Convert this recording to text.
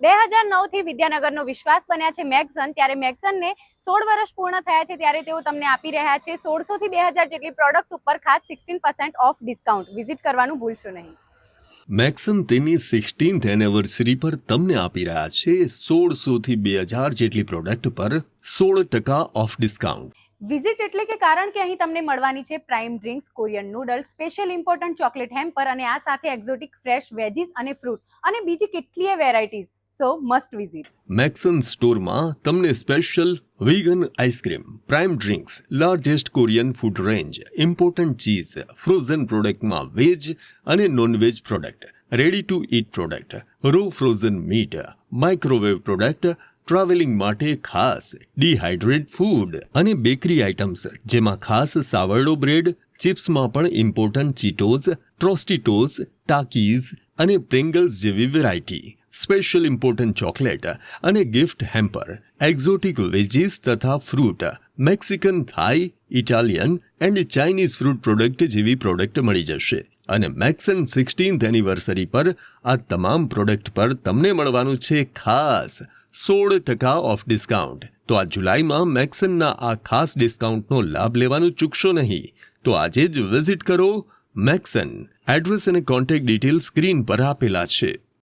2009થી વિદ્યાનગરનો વિશ્વાસ બન્યા છે મેગ્ઝન, ત્યારે મેગ્ઝનને 16 વર્ષ પૂર્ણ થયા છે, ત્યારે તેઓ તમને આપી રહ્યા છે 1600 થી 2000 જેટલી પ્રોડક્ટ ઉપર ખાસ 16% ઓફ ડિસ્કાઉન્ટ. વિઝિટ કરવાનું ભૂલશો નહીં. મેગ્ઝન તેની 16th એનિવર્સરી પર તમને આપી રહ્યા છે 1600 થી 2000 જેટલી પ્રોડક્ટ પર 16% ઓફ ડિસ્કાઉન્ટ. વિઝિટ એટલે કે કારણ કે અહીં તમને મળવાની છે prime drinks, Korean noodles, special important chocolate hamper અને આ સાથે એક્ઝોટિક ફ્રેશ વેજીસ અને ફ્રૂટ અને બીજી કેટલીય varieties. So must visit. Magsons સ્ટોરમાં તમને special vegan ice cream, prime drinks, largest Korean food range, important cheese, frozen પ્રોડક્ટમાં વેજ અને non veg product, ready to eat product, raw frozen meat, microwave product, travelling માટે ખાસ ડિહાઇડ્રેટ ફૂડ અને bakery items, જેમાં ખાસ સાવરડો bread, ચિપ્સમાં પણ ઇમ્પોર્ટન્ટ ચીટોઝ, ટ્રોસ્ટીટોઝ, ટાકીઝ અને Pringles જેવી વેરાયટી, સ્પેશિયલ ઇમ્પોર્ટન્ટ ચોકલેટ અને ગિફ્ટ હેમ્પર, એક્ઝોટિક વેજીસ તથા ફ્રૂટ, મેક્સિકન, થાઈ, Italian and Chinese fruit product જેવી પ્રોડક્ટ મળી જશે. અને મેગ્ઝન 16th એનિવર્સરી પર આ તમામ પ્રોડક્ટ પર તમને મળવાનું છે ખાસ 16% ઓફ ડિસ્કાઉન્ટ. તો આ જુલાઈમાં મેગ્ઝનના આ ખાસ ડિસ્કાઉન્ટનો લાભ લેવાનું ચૂકશો નહીં. તો આજે જ વિઝિટ કરો મેગ્ઝન. એડ્રેસ અને કોન્ટેક્ટ ડિટેલ સ્ક્રીન પર આપેલા છે.